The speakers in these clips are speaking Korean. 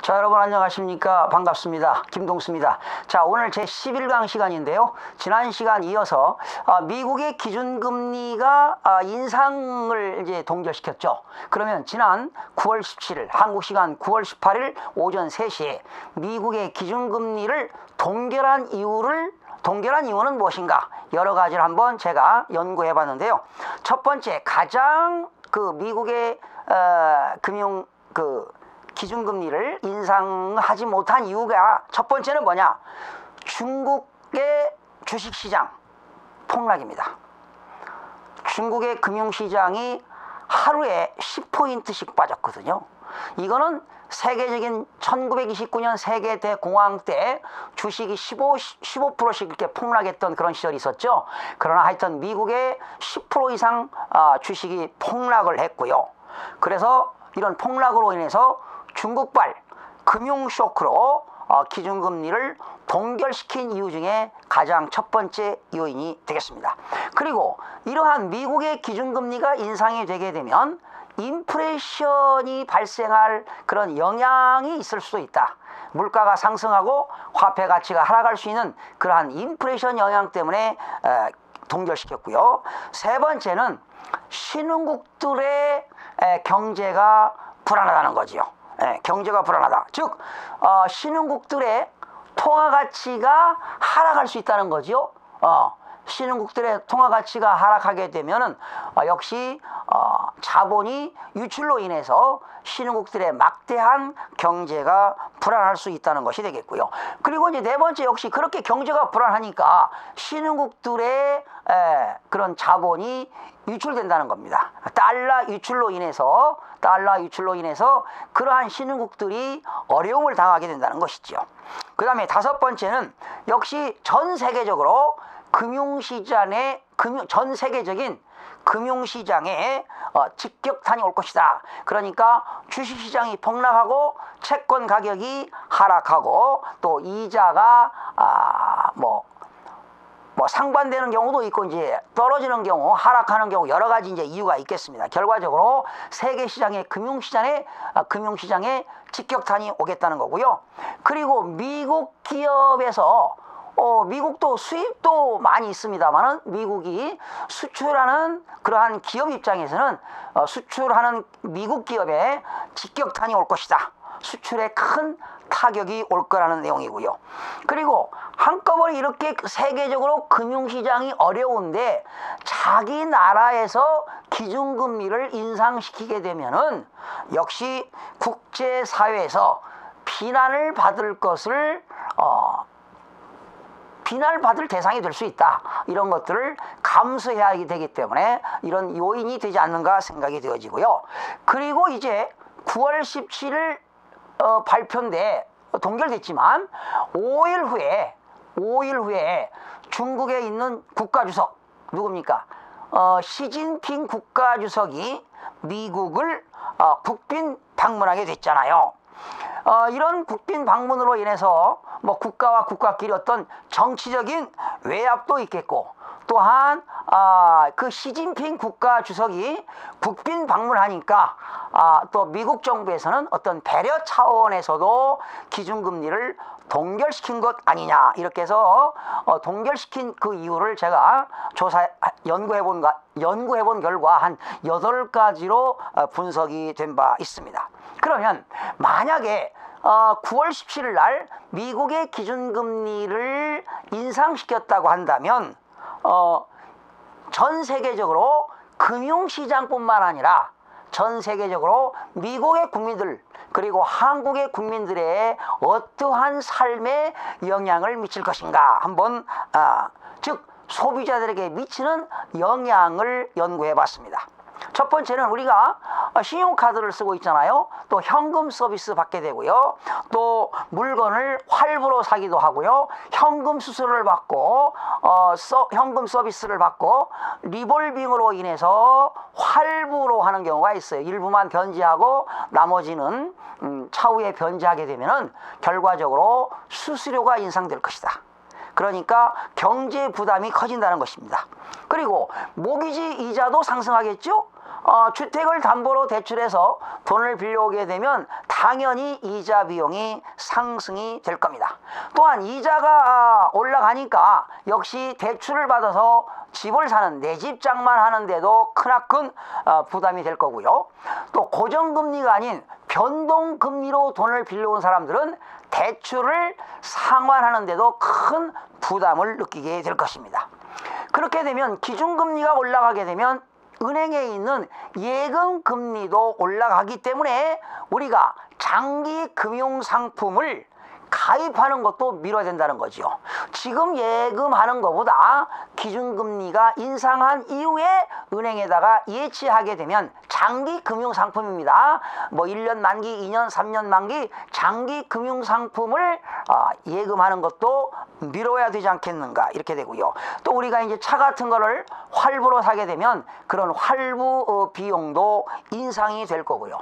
자, 여러분 안녕하십니까? 반갑습니다. 김동수입니다. 자, 오늘 제 11강 시간인데요. 지난 시간 이어서 미국의 기준금리가 인상을 이제 동결시켰죠. 그러면 지난 9월 17일 한국 시간 9월 18일 오전 3시에 미국의 기준금리를 동결한 이유는 무엇인가? 여러 가지를 한번 제가 연구해 봤는데요. 첫 번째, 가장 미국의 기준금리를 인상하지 못한 이유가 첫 번째는 뭐냐? 중국의 주식시장 폭락입니다. 중국의 금융시장이 하루에 10포인트씩 빠졌거든요. 이거는 세계적인 1929년 세계 대공황 때 주식이 15%씩 이렇게 폭락했던 그런 시절이 있었죠. 그러나 하여튼 미국의 10% 이상 주식이 폭락을 했고요. 그래서 이런 폭락으로 인해서 중국발 금융쇼크로 기준금리를 동결시킨 이유 중에 가장 첫 번째 요인이 되겠습니다. 그리고 이러한 미국의 기준금리가 인상이 되게 되면 인플레이션이 발생할 그런 영향이 있을 수도 있다. 물가가 상승하고 화폐 가치가 하락할 수 있는 그러한 인플레이션 영향 때문에 동결시켰고요. 세 번째는 신흥국들의 경제가 불안하다는 거지요. 경제가 불안하다. 즉 신흥국들의 통화 가치가 하락할 수 있다는 거지요. 신흥국들의 통화 가치가 하락하게 되면은 역시 자본이 유출로 인해서 신흥국들의 막대한 경제가 불안할 수 있다는 것이 되겠고요. 그리고 이제 네 번째, 역시 그렇게 경제가 불안하니까 신흥국들의 그런 자본이 유출된다는 겁니다. 달러 유출로 인해서 그러한 신흥국들이 어려움을 당하게 된다는 것이죠. 그 다음에 다섯 번째는 역시 전 세계적으로 전 세계적인 금융시장에 직격탄이 올 것이다. 그러니까 주식시장이 폭락하고 채권 가격이 하락하고 또 이자가 상반되는 경우도 있고 이제 떨어지는 경우, 하락하는 경우 여러 가지 이제 이유가 있겠습니다. 결과적으로 세계 시장의 금융시장에 직격탄이 오겠다는 거고요. 그리고 미국 기업에서 미국도 수입도 많이 있습니다만은 미국이 수출하는 그러한 기업 입장에서는 수출하는 미국 기업에 직격탄이 올 것이다. 수출에 큰 타격이 올 거라는 내용이고요. 그리고 한꺼번에 이렇게 세계적으로 금융시장이 어려운데 자기 나라에서 기준금리를 인상시키게 되면은 역시 국제사회에서 비난을 받을 대상이 될 수 있다. 이런 것들을 감수해야 되기 때문에 이런 요인이 되지 않는가 생각이 되어지고요. 그리고 이제 9월 17일 발표인데 동결됐지만 5일 후에 중국에 있는 국가주석 누굽니까? 시진핑 국가주석이 미국을 국빈 방문하게 됐잖아요. 이런 국빈 방문으로 인해서 국가와 국가끼리 어떤 정치적인 외압도 있겠고, 또한 그 시진핑 국가 주석이 국빈 방문하니까 또 미국 정부에서는 어떤 배려 차원에서도 기준금리를 동결시킨 것 아니냐, 이렇게 해서 동결시킨 그 이유를 제가 연구해본 결과 한 8가지로 분석이 된 바 있습니다. 그러면 만약에 9월 17일 날 미국의 기준금리를 인상시켰다고 한다면 전 세계적으로 금융시장뿐만 아니라 전 세계적으로 미국의 국민들 그리고 한국의 국민들의 어떠한 삶에 영향을 미칠 것인가 한번 즉 소비자들에게 미치는 영향을 연구해 봤습니다. 첫 번째는 우리가 신용카드를 쓰고 있잖아요. 또 현금 서비스 받게 되고요. 또 물건을 할부로 사기도 하고요. 현금 수수료를 받고 현금 서비스를 받고 리볼빙으로 인해서 할부로 하는 경우가 있어요. 일부만 변제하고 나머지는 차후에 변제하게 되면은 결과적으로 수수료가 인상될 것이다. 그러니까 경제 부담이 커진다는 것입니다. 그리고 모기지 이자도 상승하겠죠? 주택을 담보로 대출해서 돈을 빌려오게 되면 당연히 이자 비용이 상승이 될 겁니다. 또한 이자가 올라가니까 역시 대출을 받아서 집을 사는 내 집 장만하는데도 크나큰 부담이 될 거고요. 또 고정금리가 아닌 변동금리로 돈을 빌려온 사람들은 대출을 상환하는데도 큰 부담을 느끼게 될 것입니다. 그렇게 되면 기준금리가 올라가게 되면 은행에 있는 예금금리도 올라가기 때문에 우리가 장기 금융상품을 가입하는 것도 미뤄야 된다는 거죠. 지금 예금하는 것보다 기준금리가 인상한 이후에 은행에다가 예치하게 되면 장기 금융상품입니다. 뭐 1년 만기, 2년, 3년 만기 장기 금융상품을 예금하는 것도 미뤄야 되지 않겠는가 이렇게 되고요. 또 우리가 이제 차 같은 거를 할부로 사게 되면 그런 할부 비용도 인상이 될 거고요.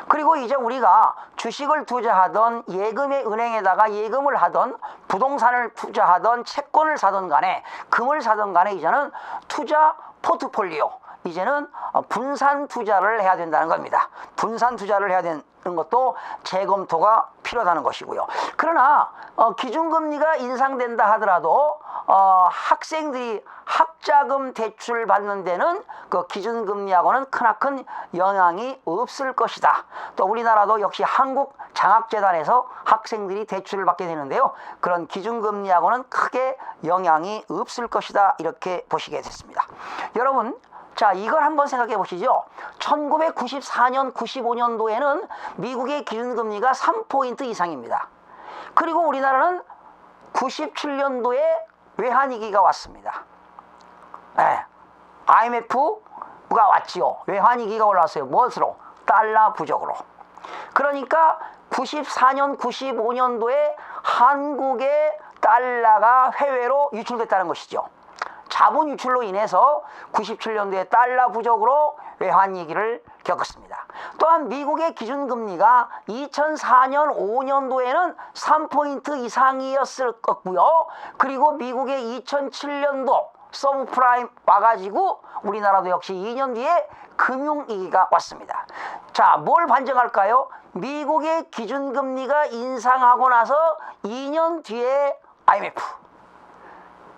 그리고 이제 우리가 주식을 투자하던 예금의 은행에다가 예금을 하던 부동산을 투자하던 채권을 사던 간에 금을 사던 간에 이제는 투자 포트폴리오 이제는 분산 투자를 해야 된다는 겁니다. 분산 투자를 해야 되는 것도 재검토가 필요하다는 것이고요. 그러나 기준금리가 인상된다 하더라도 학생들이 학자금 대출 받는 데는 그 기준금리하고는 크나큰 영향이 없을 것이다. 또 우리나라도 역시 한국장학재단에서 학생들이 대출을 받게 되는데요. 그런 기준금리하고는 크게 영향이 없을 것이다. 이렇게 보시게 됐습니다. 여러분, 자, 이걸 한번 생각해 보시죠. 1994년, 95년도에는 미국의 기준금리가 3포인트 이상입니다. 그리고 우리나라는 97년도에 외환위기가 왔습니다. 네, IMF가 왔지요. 외환위기가 올라왔어요. 무엇으로? 달러 부족으로. 그러니까 94년, 95년도에 한국의 달러가 해외로 유출됐다는 것이죠. 자본 유출로 인해서 97년도에 달러 부족으로 외환위기를 겪었습니다. 또한 미국의 기준금리가 2004년, 5년도에는 3포인트 이상이었을 거고요. 그리고 미국의 2007년도 서브프라임 와가지고 우리나라도 역시 2년 뒤에 금융위기가 왔습니다. 자, 뭘 반증할까요? 미국의 기준금리가 인상하고 나서 2년 뒤에 IMF,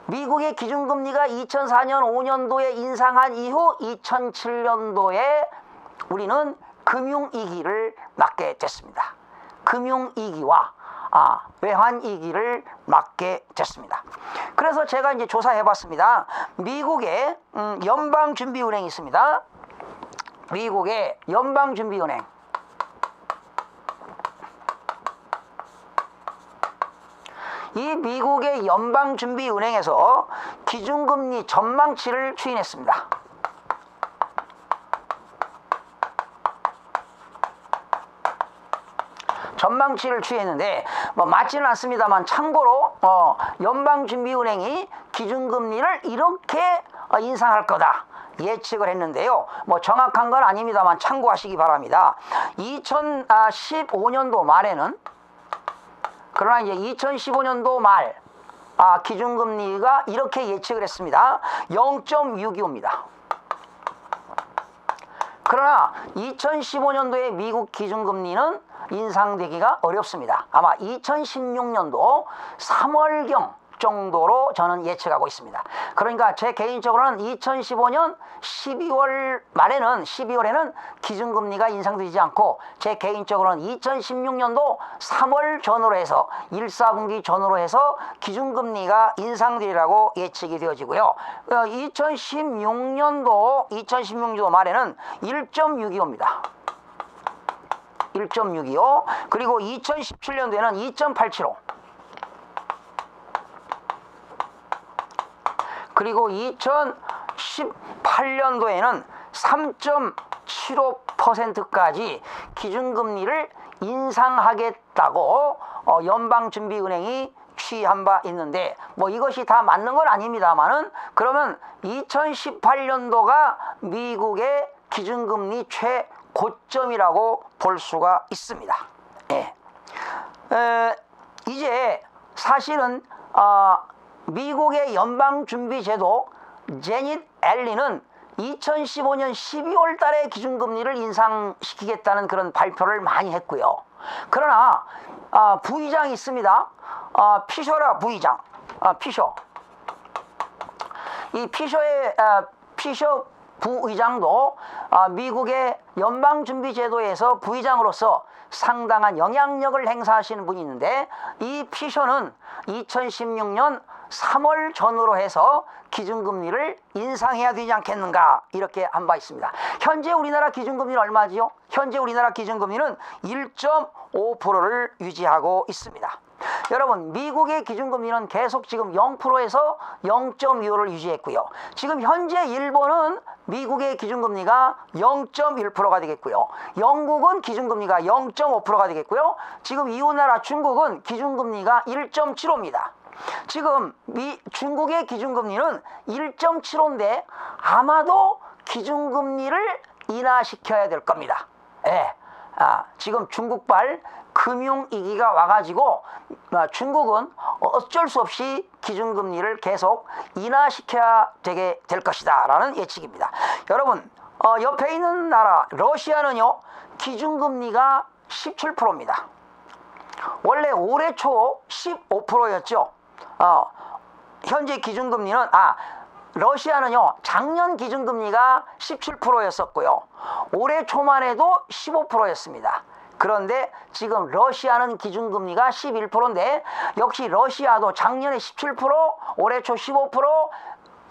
미국의 기준금리가 2004년, 5년도에 인상한 이후 2007년도에 우리는 금융위기를 맞게 됐습니다. 금융위기와 외환위기를 맞게 됐습니다. 그래서 제가 이제 조사해 봤습니다. 미국의 연방준비은행이 있습니다. 미국의 연방준비은행. 이 미국의 연방준비은행에서 기준금리 전망치를 추인했습니다. 전망치를 추이했는데 뭐 맞지는 않습니다만 참고로 연방준비은행이 기준금리를 이렇게 인상할 거다 예측을 했는데요. 뭐 정확한 건 아닙니다만 참고하시기 바랍니다. 2015년도 말에는, 그러나 이제 2015년도 말 기준금리가 이렇게 예측을 했습니다. 0.625입니다. 그러나 2015년도에 미국 기준금리는 인상되기가 어렵습니다. 아마 2016년도 3월경 정도로 저는 예측하고 있습니다. 그러니까 제 개인적으로는 2015년 12월에는 기준금리가 인상되지 않고, 제 개인적으로는 2016년도 3월 전후로 해서 1, 4분기 전후로 해서 기준금리가 인상되리라고 예측이 되어지고요. 2016년도 말에는 1.625입니다. 1.625. 그리고 2017년도에는 2.875. 그리고 2018년도에는 3.75%까지 기준금리를 인상하겠다고 연방준비은행이 취한 바 있는데, 뭐 이것이 다 맞는 건 아닙니다만은, 그러면 2018년도가 미국의 기준금리 최고점이라고 볼 수가 있습니다. 예. 이제 사실은 미국의 연방준비제도 제닛 앨런은 2015년 12월 달에 기준금리를 인상시키겠다는 그런 발표를 많이 했고요. 그러나 부의장이 있습니다. 피셔라 부의장. 피셔. 이 피셔 부의장도 미국의 연방준비제도에서 부의장으로서 상당한 영향력을 행사하시는 분이 있는데, 이 피셔는 2016년 3월 전후로 해서 기준금리를 인상해야 되지 않겠는가, 이렇게 한 바 있습니다. 현재 우리나라 기준금리는 얼마지요? 현재 우리나라 기준금리는 1.5%를 유지하고 있습니다. 여러분, 미국의 기준금리는 계속 지금 0%에서 0.25를 유지했고요. 지금 현재 일본은 미국의 기준금리가 0.1%가 되겠고요. 영국은 기준금리가 0.5%가 되겠고요. 지금 이웃나라 중국은 기준금리가 1.75입니다. 지금 중국의 기준금리는 1.75인데 아마도 기준금리를 인하시켜야 될 겁니다. 예. 지금 중국발 금융위기가 와가지고 중국은 어쩔 수 없이 기준금리를 계속 인하시켜야 되게 될 것이다 라는 예측입니다. 여러분, 옆에 있는 나라 러시아는요, 기준금리가 17%입니다. 원래 올해 초 15%였죠. 현재 기준금리는 러시아는요, 작년 기준금리가 17%였었고요. 올해 초만 해도 15%였습니다. 그런데 지금 러시아는 기준금리가 11%인데, 역시 러시아도 작년에 17%, 올해 초 15%,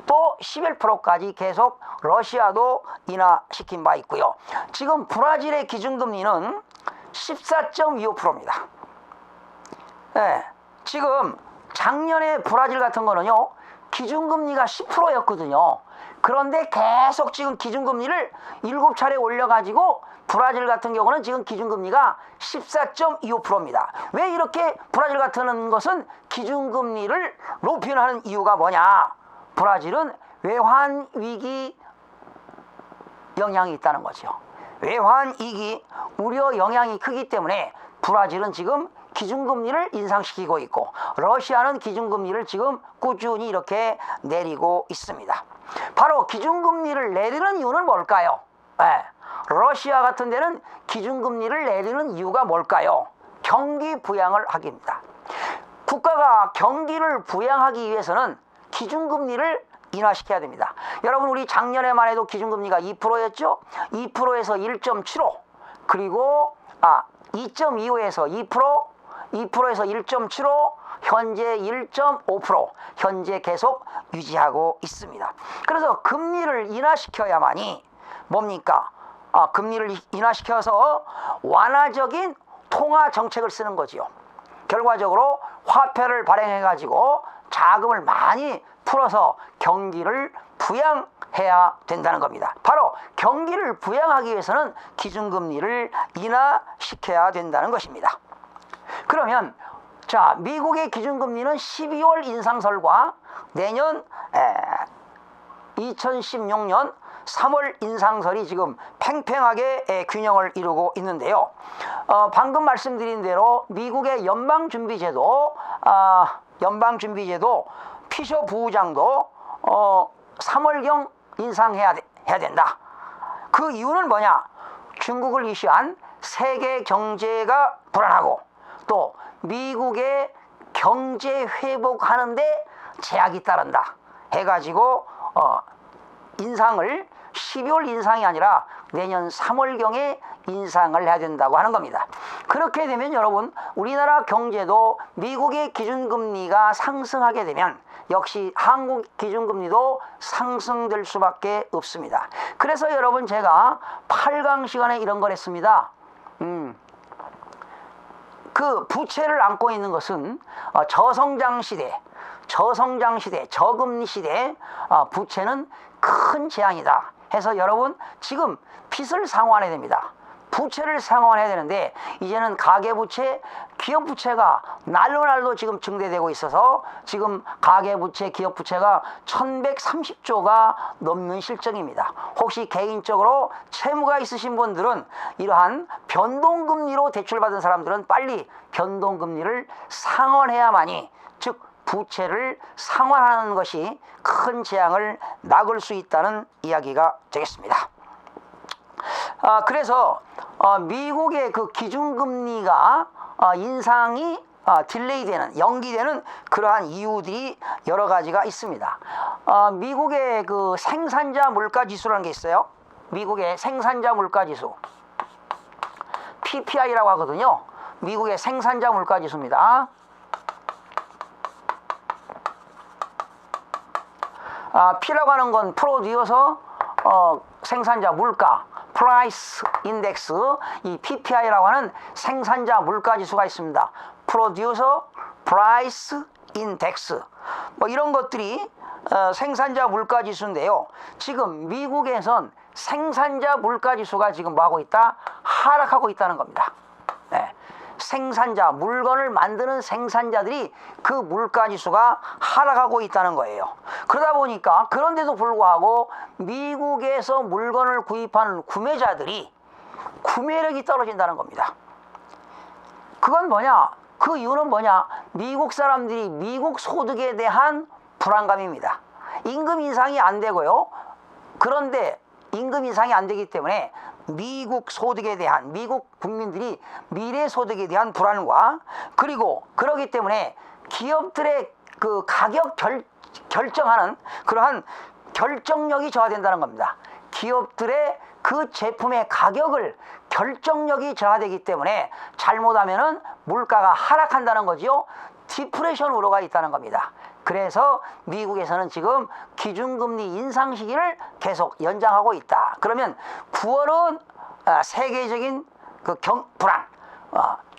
또 11%까지 계속 러시아도 인하시킨 바 있고요. 지금 브라질의 기준금리는 14.25%입니다. 네, 지금 작년에 브라질 같은 거는요, 기준금리가 10%였거든요. 그런데 계속 지금 기준금리를 7차례 올려가지고 브라질 같은 경우는 지금 기준금리가 14.25%입니다. 왜 이렇게 브라질 같은 것은 기준금리를 높이는 하는 이유가 뭐냐? 브라질은 외환위기 영향이 있다는 거죠. 외환위기 우려 영향이 크기 때문에 브라질은 지금 기준금리를 인상시키고 있고, 러시아는 기준금리를 지금 꾸준히 이렇게 내리고 있습니다. 바로 기준금리를 내리는 이유는 뭘까요? 러시아 같은 데는 기준금리를 내리는 이유가 뭘까요? 경기 부양을 하기입니다. 국가가 경기를 부양하기 위해서는 기준금리를 인하시켜야 됩니다. 여러분, 우리 작년에만 해도 기준금리가 2%였죠? 2%에서 1.75, 그리고 2.25에서 2%, 2%에서 1.75, 현재 1.5%, 현재 계속 유지하고 있습니다. 그래서 금리를 인하시켜야만이 뭡니까? 금리를 인하시켜서 완화적인 통화 정책을 쓰는 거지요. 결과적으로 화폐를 발행해가지고 자금을 많이 풀어서 경기를 부양해야 된다는 겁니다. 바로 경기를 부양하기 위해서는 기준금리를 인하시켜야 된다는 것입니다. 그러면 미국의 기준금리는 12월 인상설과 내년 2016년 3월 인상설이 지금 팽팽하게 균형을 이루고 있는데요. 방금 말씀드린 대로 미국의 연방준비제도 피셔 부의장도 3월경 인상해야 된다. 그 이유는 뭐냐? 중국을 이슈한 세계 경제가 불안하고, 또 미국의 경제 회복하는데 제약이 따른다 해가지고 인상을 12월 인상이 아니라 내년 3월경에 인상을 해야 된다고 하는 겁니다. 그렇게 되면 여러분, 우리나라 경제도 미국의 기준금리가 상승하게 되면 역시 한국 기준금리도 상승될 수밖에 없습니다. 그래서 여러분, 제가 8강 시간에 이런 걸 했습니다. 그 부채를 안고 있는 것은 저성장 시대, 저금리 시대, 부채는 큰 재앙이다 해서 여러분, 지금 빚을 상환해야 됩니다. 부채를 상환해야 되는데, 이제는 가계부채, 기업부채가 날로 지금 증대되고 있어서 지금 가계부채, 기업부채가 1130조가 넘는 실정입니다. 혹시 개인적으로 채무가 있으신 분들은 이러한 변동금리로 대출받은 사람들은 빨리 변동금리를 상환해야만이, 즉 부채를 상환하는 것이 큰 재앙을 막을 수 있다는 이야기가 되겠습니다. 그래서 미국의 그 기준금리가 인상이 딜레이되는, 연기되는 그러한 이유들이 여러 가지가 있습니다. 미국의 그 생산자 물가지수라는 게 있어요. 미국의 생산자 물가지수, PPI라고 하거든요. 미국의 생산자 물가지수입니다. P라고 하는 건 프로듀서, 생산자 물가, 프라이스 인덱스, 이 PPI라고 하는 생산자 물가지수가 있습니다. 프로듀서 프라이스 인덱스, 뭐 이런 것들이 생산자 물가지수인데요. 지금 미국에선 생산자 물가지수가 지금 뭐하고 있다? 하락하고 있다는 겁니다. 네. 생산자, 물건을 만드는 생산자들이 그 물가지수가 하락하고 있다는 거예요. 그러다 보니까, 그런데도 불구하고 미국에서 물건을 구입하는 구매자들이 구매력이 떨어진다는 겁니다. 그건 뭐냐? 그 이유는 뭐냐? 미국 사람들이 미국 소득에 대한 불안감입니다. 임금 인상이 안 되고요. 그런데 임금 인상이 안 되기 때문에 미국 소득에 대한, 미국 국민들이 미래 소득에 대한 불안과, 그리고 그러기 때문에 기업들의 그 가격 결정하는 그러한 결정력이 저하된다는 겁니다. 기업들의 그 제품의 가격을 결정력이 저하되기 때문에 잘못하면은 물가가 하락한다는 거지요. 디프레션 우려가 있다는 겁니다. 그래서 미국에서는 지금 기준금리 인상 시기를 계속 연장하고 있다. 그러면 9월은 세계적인 그 불안,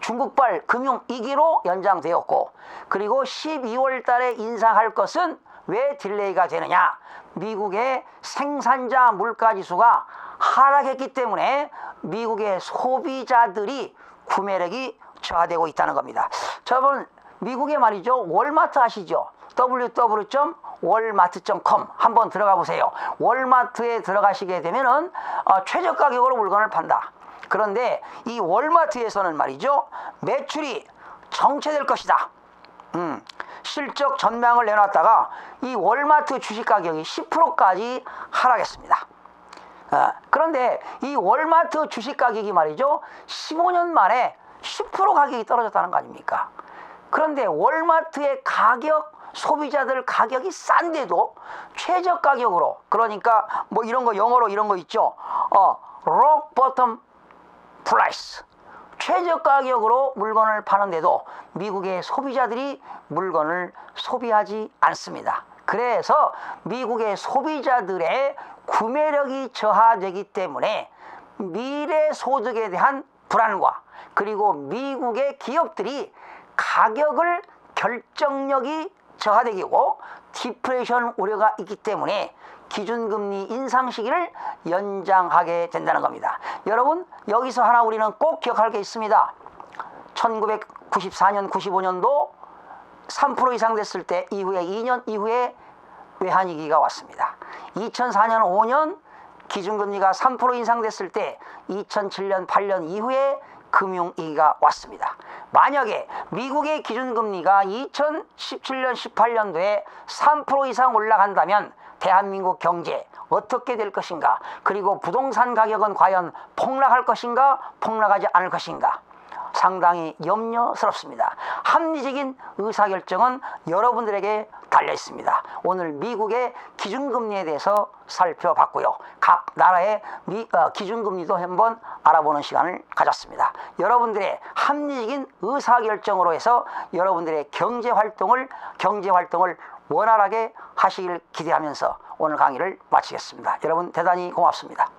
중국발 금융위기로 연장되었고, 그리고 12월 달에 인상할 것은 왜 딜레이가 되느냐? 미국의 생산자 물가지수가 하락했기 때문에 미국의 소비자들이 구매력이 저하되고 있다는 겁니다. 여러분, 미국에 말이죠, 월마트 아시죠? www.walmart.com 한번 들어가 보세요. 월마트에 들어가시게 되면은 최저 가격으로 물건을 판다. 그런데 이 월마트에서는 말이죠, 매출이 정체될 것이다. 실적 전망을 내놨다가 이 월마트 주식 가격이 10%까지 하락했습니다. 그런데 이 월마트 주식 가격이 말이죠, 15년 만에 10% 가격이 떨어졌다는 거 아닙니까? 그런데 월마트의 가격, 소비자들 가격이 싼데도 최저 가격으로, 그러니까 뭐 이런 거 영어로 이런 거 있죠. rock bottom price, 최저 가격으로 물건을 파는데도 미국의 소비자들이 물건을 소비하지 않습니다. 그래서 미국의 소비자들의 구매력이 저하되기 때문에 미래 소득에 대한 불안과, 그리고 미국의 기업들이 가격을 결정력이 저하되고 디프레이션 우려가 있기 때문에 기준금리 인상 시기를 연장하게 된다는 겁니다. 여러분, 여기서 하나 우리는 꼭 기억할 게 있습니다. 1994년, 95년도 3% 이상 됐을 때 이후에 2년 이후에 외환위기가 왔습니다. 2004년, 5년 기준금리가 3% 인상됐을 때 2007년, 8년 이후에 금융위기가 왔습니다. 만약에 미국의 기준금리가 2017년, 18년도에 3% 이상 올라간다면 대한민국 경제 어떻게 될 것인가? 그리고 부동산 가격은 과연 폭락할 것인가? 폭락하지 않을 것인가? 상당히 염려스럽습니다. 합리적인 의사결정은 여러분들에게 달려 있습니다. 오늘 미국의 기준금리에 대해서 살펴봤고요. 각 나라의 기준금리도 한번 알아보는 시간을 가졌습니다. 여러분들의 합리적인 의사결정으로 해서 여러분들의 경제활동을 원활하게 하시길 기대하면서 오늘 강의를 마치겠습니다. 여러분 대단히 고맙습니다.